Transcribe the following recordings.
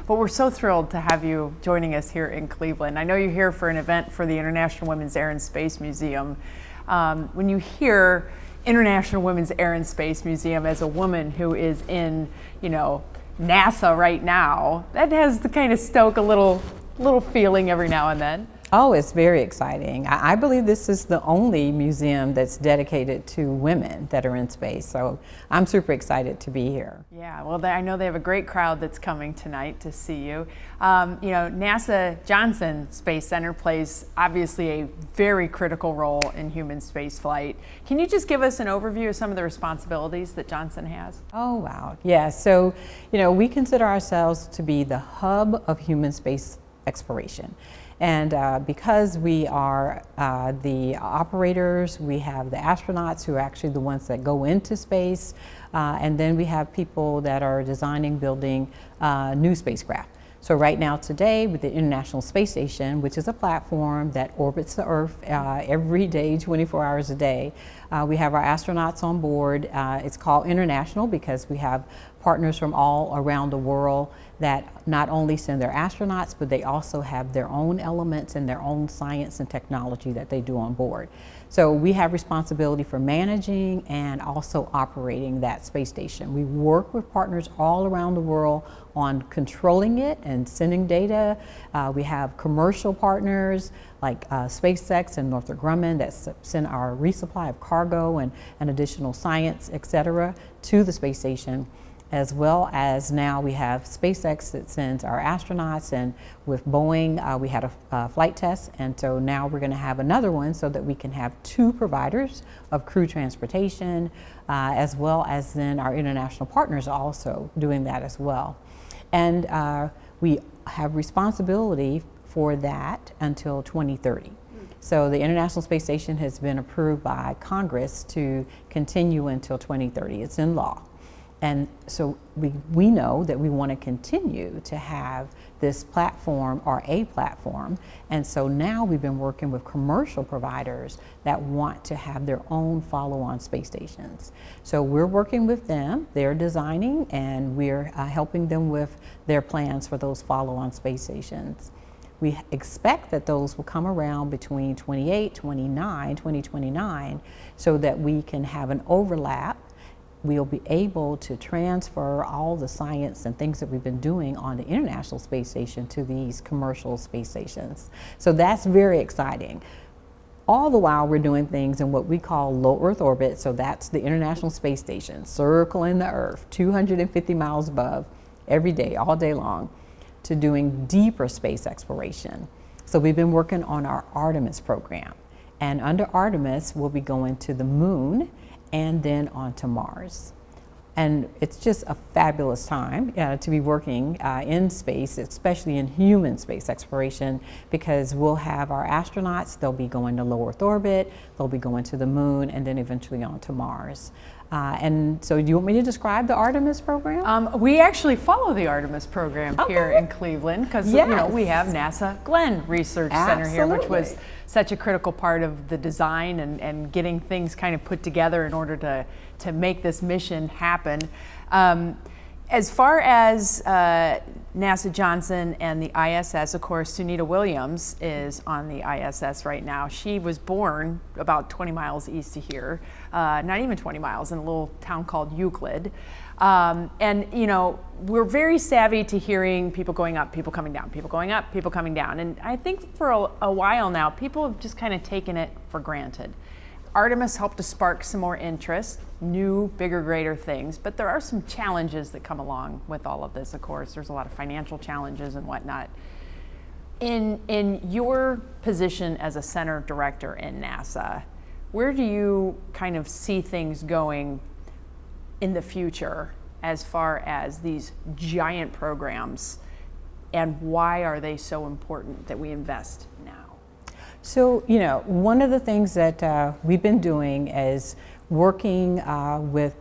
But we're so thrilled to have you joining us here in Cleveland. I know you're here for an event for the International Women's Air and Space Museum. When you hear International Women's Air and Space Museum as a woman who is in, NASA right now, that has to kind of stoke a little feeling every now and then. Oh, it's very exciting. I believe this is the only museum that's dedicated to women that are in space. So I'm super excited to be here. Yeah, well, I know they have a great crowd that's coming tonight to see you. NASA Johnson Space Center plays obviously a very critical role in human space flight. Can you just give us an overview of some of the responsibilities that Johnson has? Oh, wow. Yeah, so, we consider ourselves to be the hub of human space exploration. And because we are the operators, we have the astronauts who are actually the ones that go into space, and then we have people that are designing, building new spacecraft. So right now today with the International Space Station, which is a platform that orbits the Earth every day, 24 hours a day, we have our astronauts on board. It's called International because we have partners from all around the world that not only send their astronauts, but they also have their own elements and their own science and technology that they do on board. So we have responsibility for managing and also operating that space station. We work with partners all around the world on controlling it and sending data. We have commercial partners like SpaceX and Northrop Grumman that send our resupply of cargo and additional science, etc., to the space station. As well as now we have SpaceX that sends our astronauts, and with Boeing we had a flight test, and so now we're going to have another one so that we can have two providers of crew transportation, as well as then our international partners also doing that as well. And we have responsibility for that until 2030. So the International Space Station has been approved by Congress to continue until 2030. It's in law. And so we know that we want to continue to have this platform or a platform. And so now we've been working with commercial providers that want to have their own follow-on space stations. So we're working with them, they're designing, and we're helping them with their plans for those follow-on space stations. We expect that those will come around between 2029, so that we can have an overlap. We'll be able to transfer all the science and things that we've been doing on the International Space Station to these commercial space stations. So that's very exciting. All the while we're doing things in what we call low Earth orbit, so that's the International Space Station, circling the Earth, 250 miles above, every day, all day long, to doing deeper space exploration. So we've been working on our Artemis program. And under Artemis, we'll be going to the moon and then on to Mars. And it's just a fabulous time to be working in space, especially in human space exploration, because we'll have our astronauts, they'll be going to low Earth orbit, they'll be going to the moon, and then eventually on to Mars. And so do you want me to describe the Artemis program? We actually follow the Artemis program here in Cleveland because we have NASA Glenn Research Center here, which was such a critical part of the design and getting things kind of put together in order to make this mission happen. As far as NASA Johnson and the ISS, of course, Sunita Williams is on the ISS right now. She was born about 20 miles east of here, not even 20 miles, in a little town called Euclid. And we're very savvy to hearing people going up, people coming down, people going up, people coming down. And I think for a while now, people have just kind of taken it for granted. Artemis helped to spark some more interest, new, bigger, greater things, but there are some challenges that come along with all of this, of course. There's a lot of financial challenges and whatnot. In your position as a center director in NASA, where do you kind of see things going in the future as far as these giant programs, and why are they so important that we invest now? So, one of the things that we've been doing is working with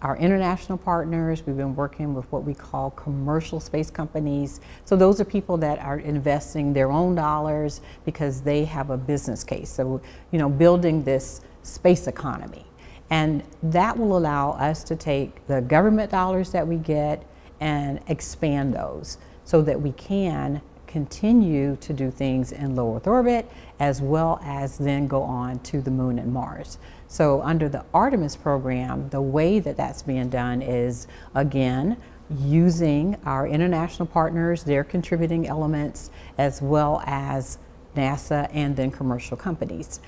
our international partners. We've been working with what we call commercial space companies. So those are people that are investing their own dollars because they have a business case. So, building this space economy. And that will allow us to take the government dollars that we get and expand those. so that we can continue to do things in low Earth orbit, as well as then go on to the moon and Mars. So under the Artemis program, the way that that's being done is, again, using our international partners, their contributing elements, as well as NASA and then commercial companies.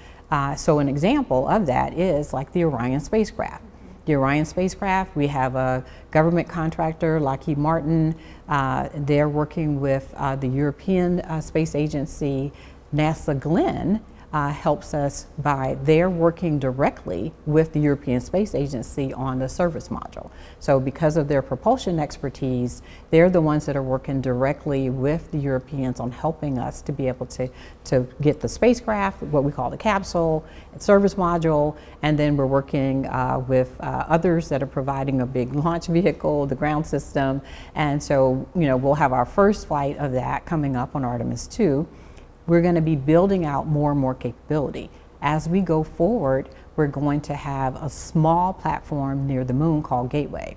So an example of that is like the Orion spacecraft. The Orion spacecraft, we have a government contractor, Lockheed Martin. They're working with the European Space Agency. NASA Glenn helps us by they're working directly with the European Space Agency on the service module. So because of their propulsion expertise, they're the ones that are working directly with the Europeans on helping us to be able to get the spacecraft, what we call the capsule, service module, and then we're working with others that are providing a big launch vehicle, the ground system. And so, we'll have our first flight of that coming up on Artemis 2. We're going to be building out more and more capability. As we go forward, we're going to have a small platform near the moon called Gateway.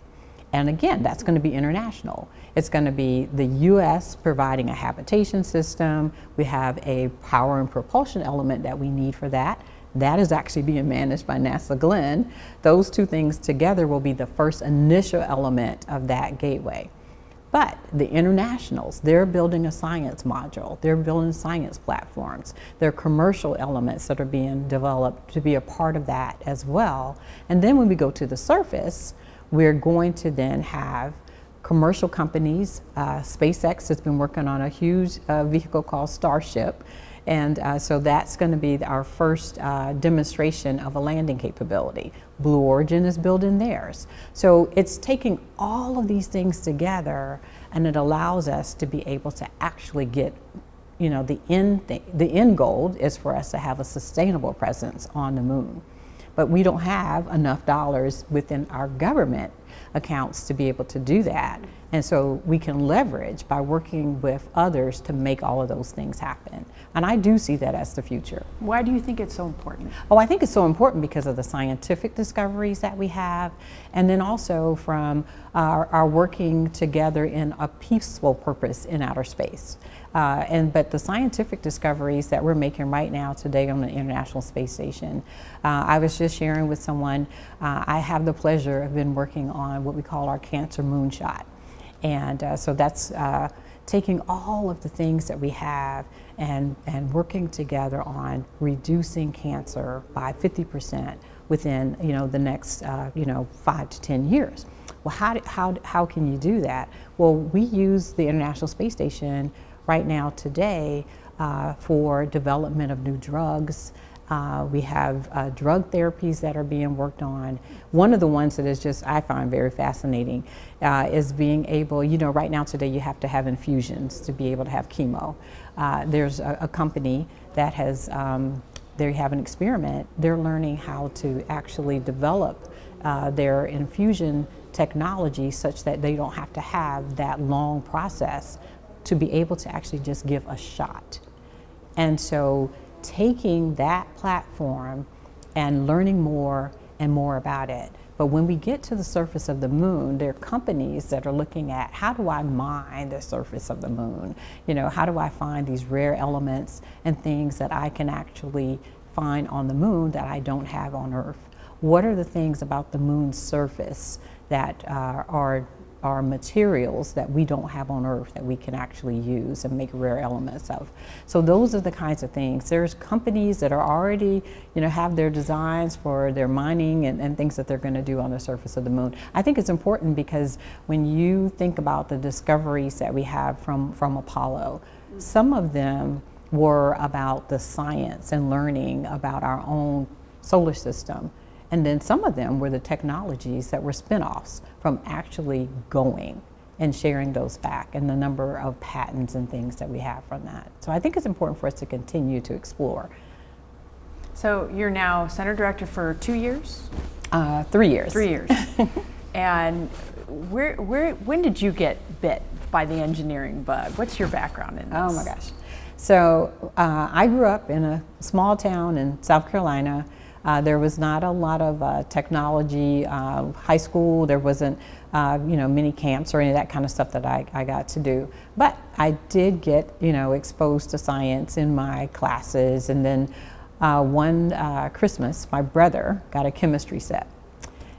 And again, that's going to be international. It's going to be the US providing a habitation system. We have a power and propulsion element that we need for that. That is actually being managed by NASA Glenn. Those two things together will be the first initial element of that gateway. But the internationals, they're building a science module. They're building science platforms. There are commercial elements that are being developed to be a part of that as well. And then when we go to the surface, we're going to then have commercial companies. SpaceX has been working on a huge vehicle called Starship. And so that's going to be our first demonstration of a landing capability. Blue Origin is building theirs. So it's taking all of these things together, and it allows us to be able to actually get, the end goal is for us to have a sustainable presence on the moon. But we don't have enough dollars within our government accounts to be able to do that. And so we can leverage by working with others to make all of those things happen. And I do see that as the future. Why do you think it's so important? Oh, I think it's so important because of the scientific discoveries that we have, and then also from our working together in a peaceful purpose in outer space. But the scientific discoveries that we're making right now today on the International Space Station, I was just sharing with someone, I have the pleasure of been working on what we call our cancer moonshot. And so that's taking all of the things that we have and working together on reducing cancer by 50% within the next 5 to 10 years. Well, how can you do that? Well, we use the International Space Station right now today for development of new drugs. We have drug therapies that are being worked on. One of the ones that is just, I find very fascinating, is being able, right now today you have to have infusions to be able to have chemo. There's a company that has, they have an experiment. They're learning how to actually develop their infusion technology such that they don't have to have that long process to be able to actually just give a shot. And so taking that platform and learning more and more about it. But when we get to the surface of the moon, there are companies that are looking at, how do I mine the surface of the moon? How do I find these rare elements and things that I can actually find on the moon that I don't have on Earth? What are the things about the moon's surface that are materials that we don't have on Earth that we can actually use and make rare elements of? So those are the kinds of things. There's companies that are already, have their designs for their mining and things that they're going to do on the surface of the moon. I think it's important because when you think about the discoveries that we have from Apollo, some of them were about the science and learning about our own solar system. And then some of them were the technologies that were spin-offs from actually going and sharing those back, and the number of patents and things that we have from that. So I think it's important for us to continue to explore. So you're now Center Director for 2 years? 3 years. 3 years. And when did you get bit by the engineering bug? What's your background in this? Oh my gosh. So I grew up in a small town in South Carolina. There was not a lot of technology. High school, there wasn't mini camps or any of that kind of stuff that I got to do. But I did get exposed to science in my classes. And then one Christmas, my brother got a chemistry set.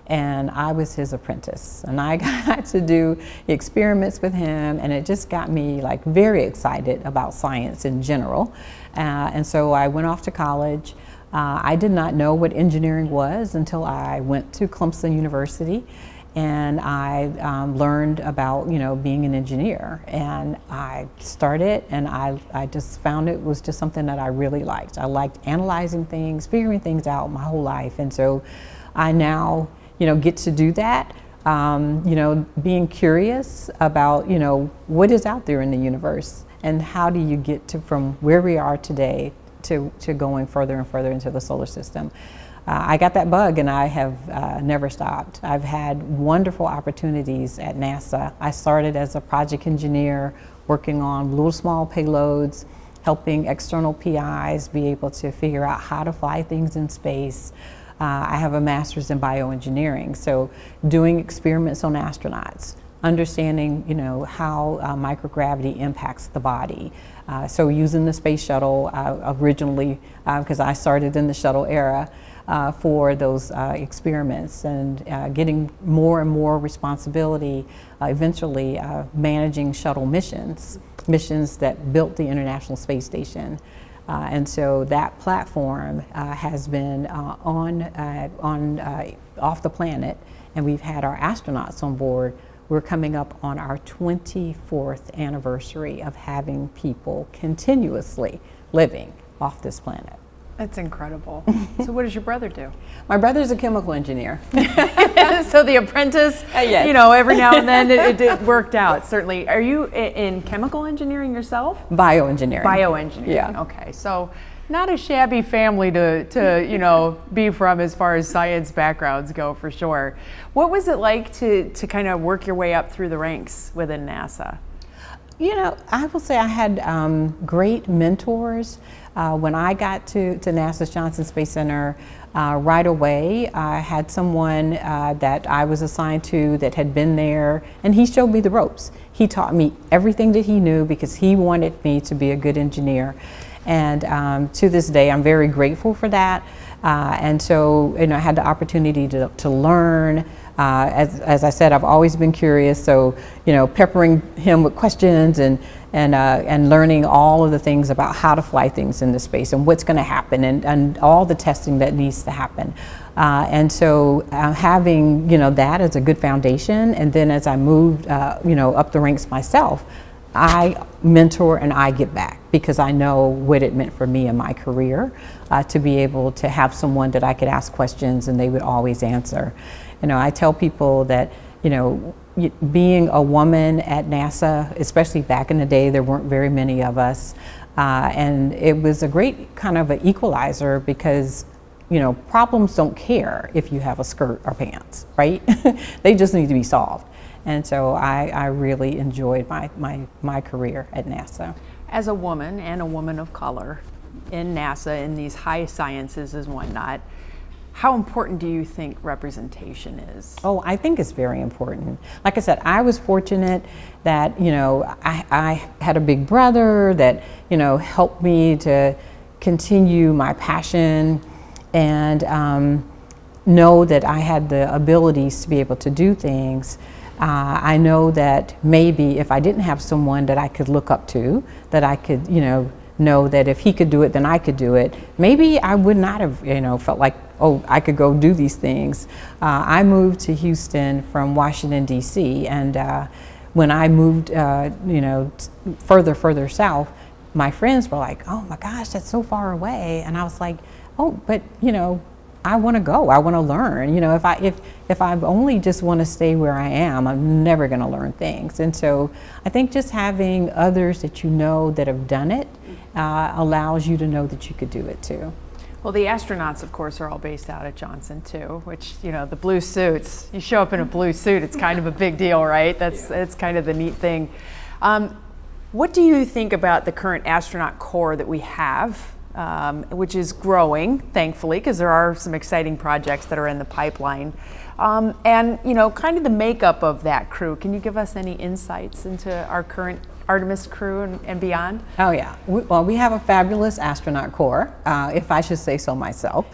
And I was his apprentice, and I got to do experiments with him, and it just got me like very excited about science in general. And so I went off to college. I did not know what engineering was until I went to Clemson University, and I learned about being an engineer. And I started, and I just found it was just something that I really liked. I liked analyzing things, figuring things out my whole life, and so I now get to do that, being curious about, what is out there in the universe and how do you get to from where we are today to going further and further into the solar system. I got that bug and I have never stopped. I've had wonderful opportunities at NASA. I started as a project engineer working on little small payloads, helping external PIs be able to figure out how to fly things in space. I have a master's in bioengineering, so doing experiments on astronauts, understanding how microgravity impacts the body. So using the space shuttle originally, because I started in the shuttle era, for those experiments, and getting more and more responsibility, eventually managing shuttle missions that built the International Space Station. And so that platform has been off the planet, and we've had our astronauts on board. We're coming up on our 24th anniversary of having people continuously living off this planet. That's incredible. So what does your brother do? My brother's a chemical engineer. So the apprentice, yes. Every now and then it worked out, certainly. Are you in chemical engineering yourself? Bioengineering. Bioengineering, yeah. Okay. So not a shabby family to be from as far as science backgrounds go, for sure. What was it like to kind of work your way up through the ranks within NASA? I will say I had great mentors. When I got to NASA's Johnson Space Center, right away I had someone that I was assigned to that had been there, and he showed me the ropes. He taught me everything that he knew because he wanted me to be a good engineer. And to this day, I'm very grateful for that. And so, I had the opportunity to learn. As I said, I've always been curious. So, peppering him with questions and learning all of the things about how to fly things into space and what's going to happen and all the testing that needs to happen. And so having, that as a good foundation. And then as I moved, up the ranks myself, I mentor and I give back because I know what it meant for me in my career to be able to have someone that I could ask questions and they would always answer. I tell people that, being a woman at NASA, especially back in the day, there weren't very many of us. And it was a great kind of an equalizer because, problems don't care if you have a skirt or pants, right? They just need to be solved. And so I really enjoyed my career at NASA. As a woman and a woman of color in NASA, in these high sciences and whatnot, how important do you think representation is? Oh, I think it's very important. Like I said, I was fortunate that, I had a big brother that, helped me to continue my passion and know that I had the abilities to be able to do things. I know that maybe if I didn't have someone that I could look up to, that I could, know that if he could do it, then I could do it. Maybe I would not have, felt like, oh, I could go do these things. I moved to Houston from Washington, D.C., and when I moved, further south, my friends were like, oh my gosh, that's so far away. And I was like, oh, but, I want to go. I want to learn. If I only just want to stay where I am, I'm never going to learn things. And so I think just having others that that have done it allows you to know that you could do it too. Well, the astronauts, of course, are all based out at Johnson too, which, the blue suits, you show up in a blue suit, it's kind of a big deal, right? It's kind of the neat thing. What do you think about the current astronaut corps that we have which is growing, thankfully, because there are some exciting projects that are in the pipeline. And, you know, kind of the makeup of that crew. Can you give us any insights into our current Artemis crew and beyond? Oh yeah, well we have a fabulous astronaut corps, if I should say so myself.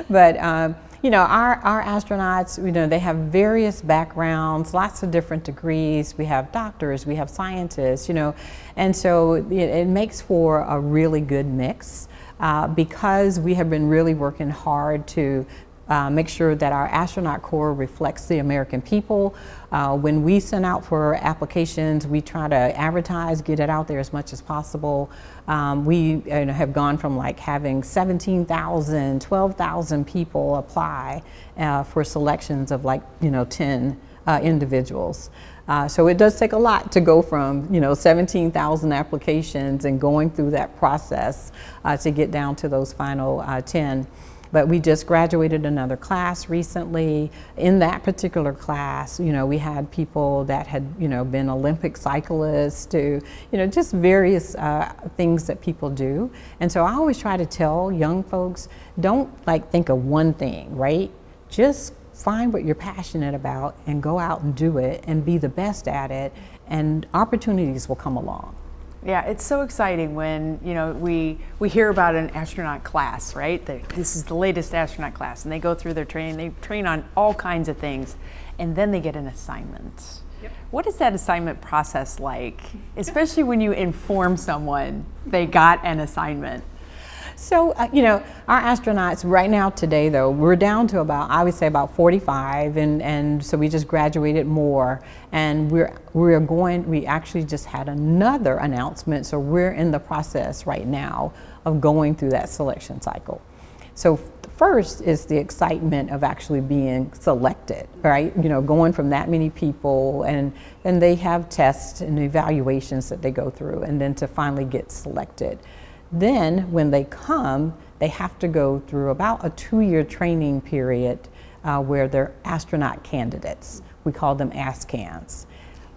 But you know, our astronauts, you know, they have various backgrounds, lots of different degrees. We have doctors, we have scientists, you know, and so it makes for a really good mix because we have been really working hard to make sure that our astronaut corps reflects the American people. When we send out for applications, we try to advertise, get it out there as much as possible. We have gone from like having 17,000, 12,000 people apply for selections of like, you know, 10 individuals. So it does take a lot to go from, you know, 17,000 applications and going through that process to get down to those final 10. But we just graduated another class recently. In that particular class, you know, we had people that had, you know, been Olympic cyclists to, you know, just various things that people do. And so I always try to tell young folks, don't like think of one thing, right? Just find what you're passionate about and go out and do it and be the best at it, and opportunities will come along. Yeah, it's so exciting when, you know, we hear about an astronaut class, right? This is the latest astronaut class, and they go through their training. They train on all kinds of things, and then they get an assignment. Yep. What is that assignment process like, especially when you inform someone they got an assignment? So, you know, our astronauts right now today, though, we're down to about, I would say about 45, and so we just graduated more, and we actually just had another announcement, so we're in the process right now of going through that selection cycle. So first is the excitement of actually being selected, right? You know, going from that many people, and they have tests and evaluations that they go through, and then to finally get selected. Then when they come, they have to go through about a 2-year training period where they're astronaut candidates. We call them ASCANs.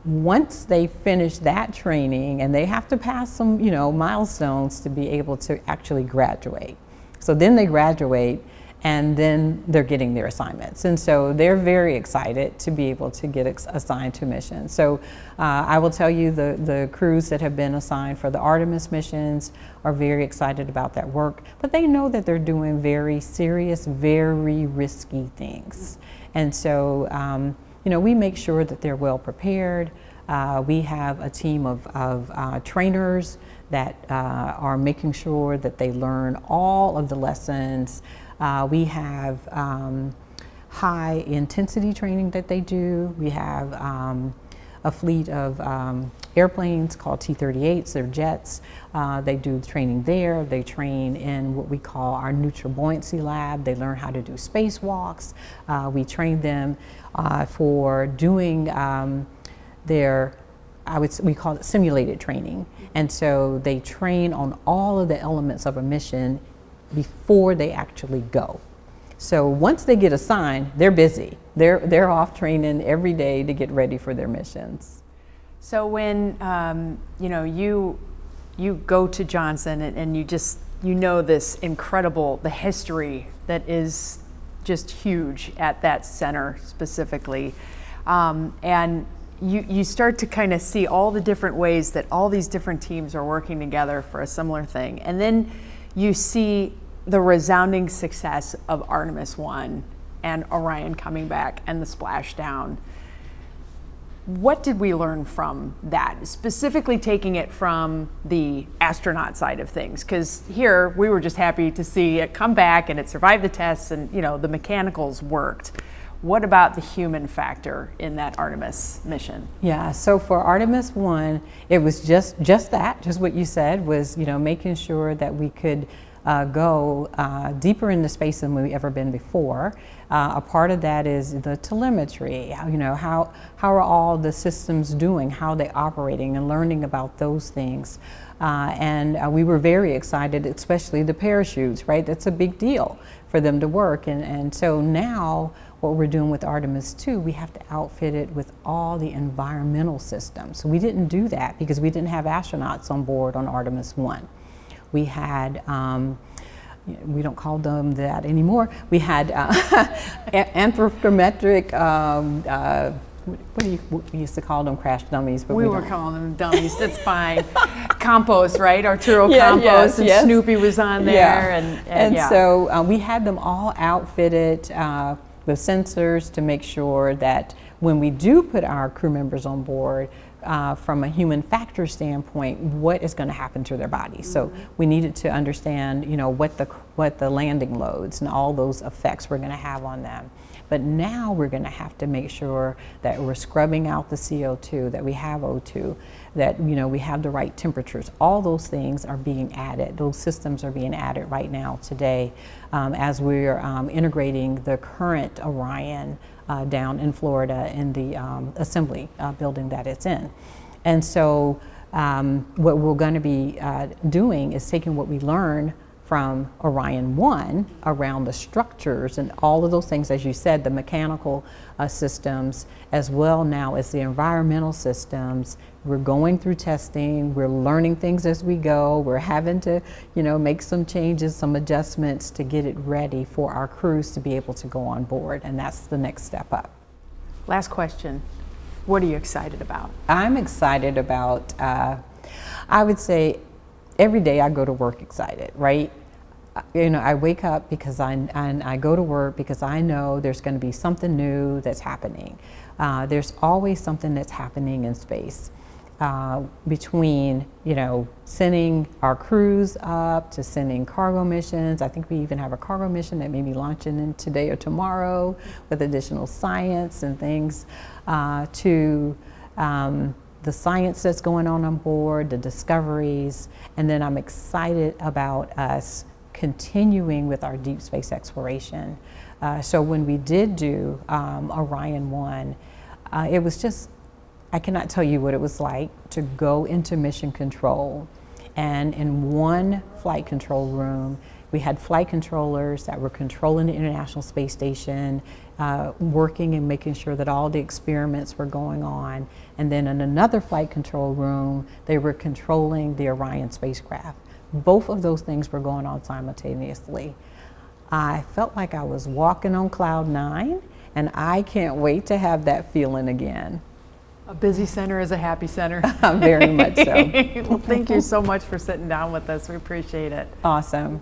Once they finish that training, and they have to pass some, you know, milestones to be able to actually graduate. So then they graduate, and then they're getting their assignments. And so they're very excited to be able to get assigned to missions. So I will tell you the crews that have been assigned for the Artemis missions are very excited about that work, but they know that they're doing very serious, very risky things. And so, you know, we make sure that they're well prepared. We have a team of trainers that are making sure that they learn all of the lessons. We have high intensity training that they do. We have a fleet of airplanes called T-38s, they're jets. They do training there. They train in what we call our neutral buoyancy lab. They learn how to do spacewalks. We train them for doing we call it simulated training. And so they train on all of the elements of a mission before they actually go. So once they get assigned, they're busy. They're off training every day to get ready for their missions. So when you know, you go to Johnson and you know this incredible, the history that is just huge at that center specifically, and you start to kind of see all the different ways that all these different teams are working together for a similar thing, and then you see the resounding success of Artemis 1 and Orion coming back and the splashdown. What did we learn from that, specifically taking it from the astronaut side of things? Because here we were just happy to see it come back and it survived the tests, and you know, the mechanicals worked. What about the human factor in that Artemis mission? Yeah, so for Artemis 1, it was just what you said, was, you know, making sure that we could go deeper into space than we've ever been before. A part of that is the telemetry, you know, how are all the systems doing, how are they operating, and learning about those things. And we were very excited, especially the parachutes, right? That's a big deal for them to work. And so now what we're doing with Artemis 2, we have to outfit it with all the environmental systems. So we didn't do that because we didn't have astronauts on board on Artemis 1. We had, we don't call them that anymore. We had anthropometric, we used to call them crash dummies, but we were calling them dummies. That's fine. Compost, right? Arturo Compost, and Snoopy was on there, and so we had them all outfitted with sensors to make sure that when we do put our crew members on board, from a human factor standpoint, what is going to happen to their bodies. So we needed to understand, what the landing loads and all those effects we're going to have on them. But now we're going to have to make sure that we're scrubbing out the CO2, that we have O2, that we have the right temperatures. All those things are being added. Those systems are being added right now today as we're integrating the current Orion down in Florida in the assembly building that it's in. And so what we're going to be doing is taking what we learn from Orion 1 around the structures and all of those things, as you said, the mechanical systems, as well now as the environmental systems. We're going through testing, we're learning things as we go, we're having to make some changes, some adjustments to get it ready for our crews to be able to go on board, and that's the next step up. Last question, what are you excited about? I'm excited about, I would say every day I go to work excited, right? I wake up because I go to work because I know there's going to be something new that's happening. There's always something that's happening in space. Between sending our crews up to sending cargo missions. I think we even have a cargo mission that may be launching in today or tomorrow with additional science and things, to the science that's going on board, the discoveries, and then I'm excited about us continuing with our deep space exploration. So when we did do Orion 1, it was just, I cannot tell you what it was like to go into mission control, and in one flight control room we had flight controllers that were controlling the International Space Station, working and making sure that all the experiments were going on, and then in another flight control room they were controlling the Orion spacecraft. Both of those things were going on simultaneously. I felt like I was walking on cloud 9, and I can't wait to have that feeling again. A busy center is a happy center. Very much so. Well, thank you so much for sitting down with us. We appreciate it. Awesome.